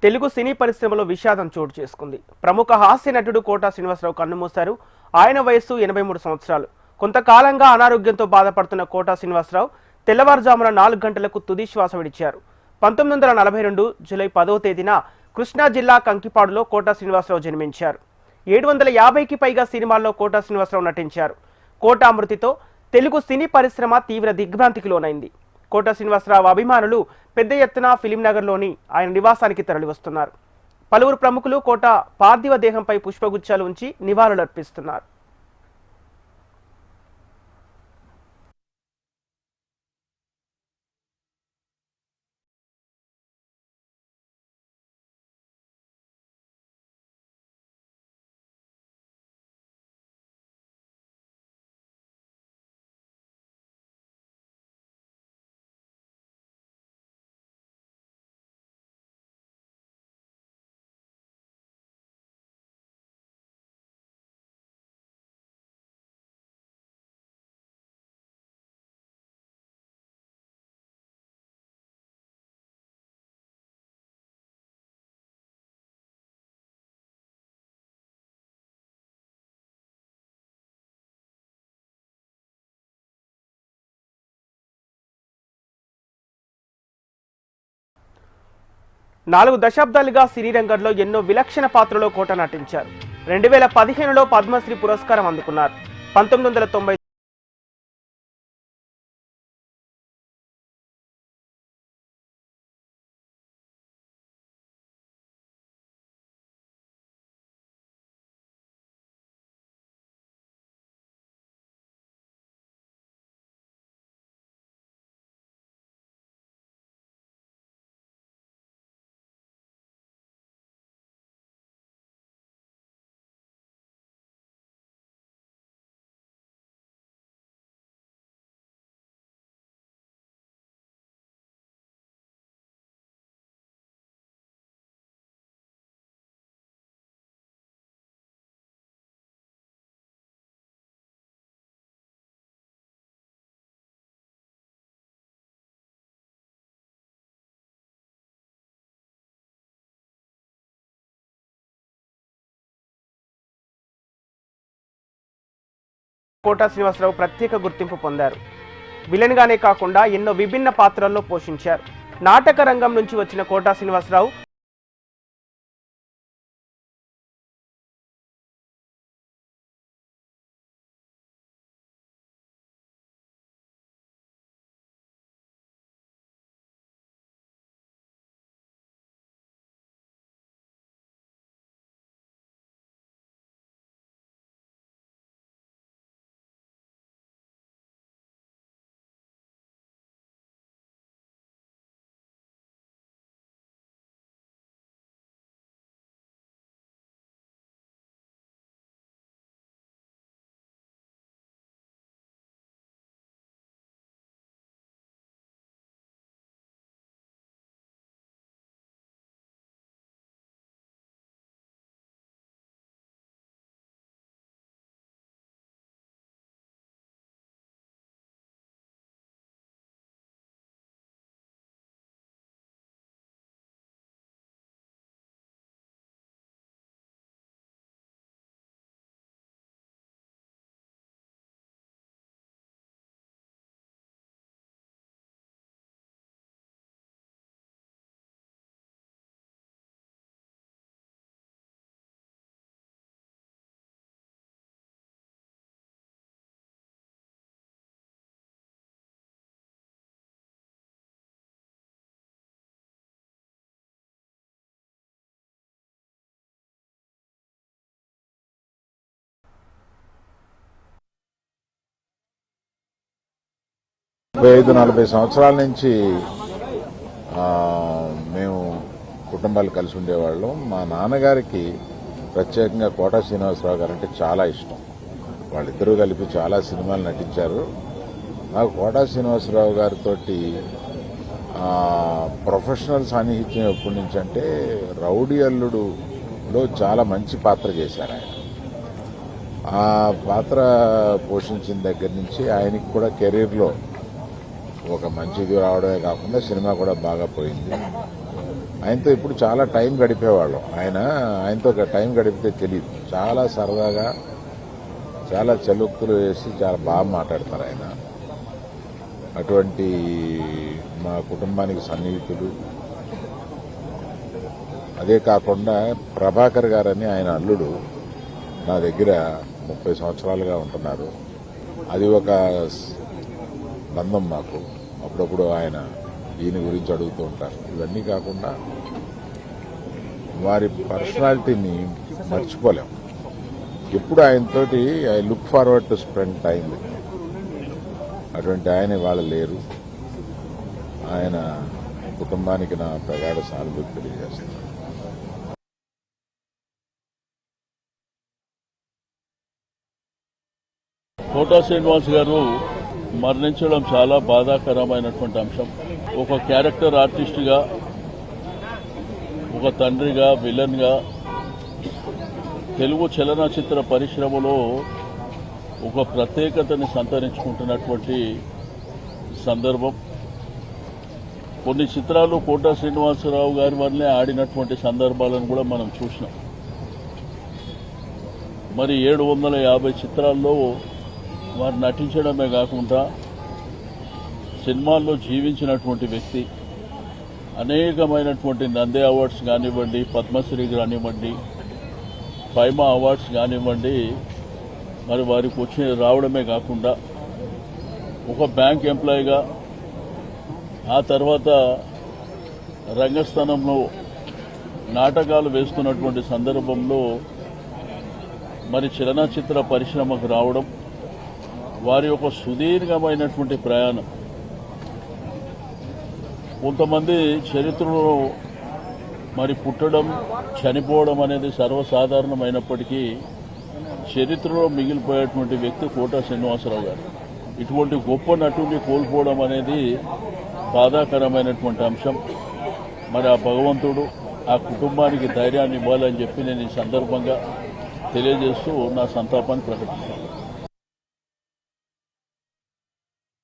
తెలుగు సినీ పరిశ్రమలో విషాదం చోటు చేసుకుంది. ప్రముఖ హాస్య నటుడు కోటా శ్రీనివాసరావు కన్నుమూశారు. ఆయన వయస్సు 83 సంవత్సరాలు. కొంతకాలంగా అనారోగ్యంతో బాధపడుతున్న కోటా శ్రీనివాసరావు తెల్లవారుజామున 4 గంటలకు తుది శ్వాస విడిచారు. 1942 జూలై 10వ తేదీన కృష్ణా జిల్లా కంకిపాడులో కోటా శ్రీనివాసరావు జన్మించారు. 750కి పైగా సినిమాల్లో కోటా శ్రీనివాసరావు నటించారు. కోటా మృతితో తెలుగు సినీ పరిశ్రమ తీవ్ర దిగ్భ్రాంతికి లోనైంది. కోటా శ్రీనివాసరావు అభిమానులు పెద్ద ఎత్తున ఫిలింనగర్లోని ఆయన నివాసానికి తరలివస్తున్నారు. పలువురు ప్రముఖులు కోటా పార్థివ దేహంపై పుష్పగుచ్చాలు ఉంచి నివాళులర్పిస్తున్నారు. నాలుగు దశాబ్దాలుగా సినీ రంగంలో ఎన్నో విలక్షణ పాత్రలో కోటా నటించారు. 2015లో పద్మశ్రీ పురస్కారం అందుకున్నారు. 1990కోటా శ్రీనివాసరావు ప్రత్యేక గుర్తింపు పొందారు. విలన్ గానే కాకుండా ఎన్నో విభిన్న పాత్రల్లో పోషించారు. నాటక రంగం నుంచి వచ్చిన కోటా శ్రీనివాసరావు ఐదు 40 సంవత్సరాల నుంచి మేము కుటుంబాలు కలిసి ఉండేవాళ్ళం. మా నాన్నగారికి ప్రత్యేకంగా కోటా శ్రీనివాసరావు గారు అంటే చాలా ఇష్టం. వాళ్ళిద్దరూ కలిపి చాలా సినిమాలు నటించారు. నాకు కోటా శ్రీనివాసరావు గారితో ప్రొఫెషనల్ సాన్నిహిత్యం ఎప్పటి నుంచి అంటే రౌడీ అల్లుడులో చాలా మంచి పాత్ర చేశారు ఆయన. ఆ పాత్ర పోషించిన దగ్గర నుంచి ఆయనకి కూడా కెరీర్లో ఒక మంచిది రావడమే కాకుండా సినిమా కూడా బాగా పోయింది. ఆయనతో ఇప్పుడు చాలా టైం గడిపేవాళ్ళం. ఆయనతో టైం గడిపితే తెలియదు. చాలా సరదాగా, చాలా చలుక్కులు వేసి చాలా బాగా మాట్లాడతారు ఆయన. అటువంటి మా కుటుంబానికి సన్నిహితులు. అదే కాకుండా ప్రభాకర్ గారని ఆయన అల్లుడు నా దగ్గర 30 సంవత్సరాలుగా ఉంటున్నారు. అది ఒక బంధం మాకు. అప్పుడప్పుడు ఆయన ఈయన గురించి అడుగుతూ ఉంటారు. ఇవన్నీ కాకుండా వారి పర్సనాలిటీని మర్చిపోలేం. ఎప్పుడు ఆయనతోటి I look forward to spend time with. అటువంటి ఆయన ఇవాళ లేరు. ఆయన కుటుంబానికి నా ప్రగాఢ సానుభూతి తెలియజేస్తున్నాను. కోటా శ్రీనివాస్ గారు మరణించడం చాలా బాధాకరమైనటువంటి అంశం. ఒక క్యారెక్టర్ ఆర్టిస్ట్గా, ఒక తండ్రిగా, విలన్గా తెలుగు చలనచిత్ర పరిశ్రమలో ఒక ప్రత్యేకతని సంతరించుకుంటున్నటువంటి సందర్భం. కొన్ని చిత్రాలు కోటా శ్రీనివాసరావు గారి వల్లే ఆడినటువంటి సందర్భాలను కూడా మనం చూసినాం. మరి 750 చిత్రాల్లో వారు నటించడమే కాకుండా సినిమాల్లో జీవించినటువంటి వ్యక్తి. అనేకమైనటువంటి నంది అవార్డ్స్ కానివ్వండి, పద్మశ్రీ కానివ్వండి, ఫైమా అవార్డ్స్ కానివ్వండి, మరి వారికి వచ్చి రావడమే కాకుండా ఒక బ్యాంక్ ఎంప్లాయీగా, ఆ తర్వాత రంగస్థానంలో నాటకాలు వేస్తున్నటువంటి సందర్భంలో మరి చలనచిత్ర పరిశ్రమకు రావడం, వారి యొక్క సుదీర్ఘమైనటువంటి ప్రయాణం. కొంతమంది చరిత్రలో మరి పుట్టడం, చనిపోవడం అనేది సర్వసాధారణమైనప్పటికీ చరిత్రలో మిగిలిపోయేటువంటి వ్యక్తి కోటా శ్రీనివాసరావు గారు. ఇటువంటి గొప్ప నటుడిని కోల్పోవడం అనేది బాధాకరమైనటువంటి అంశం. మరి ఆ భగవంతుడు ఆ కుటుంబానికి ధైర్యాన్ని ఇవ్వాలని చెప్పి నేను ఈ సందర్భంగా తెలియజేస్తూ నా సంతాపాన్ని ప్రకటిస్తాను.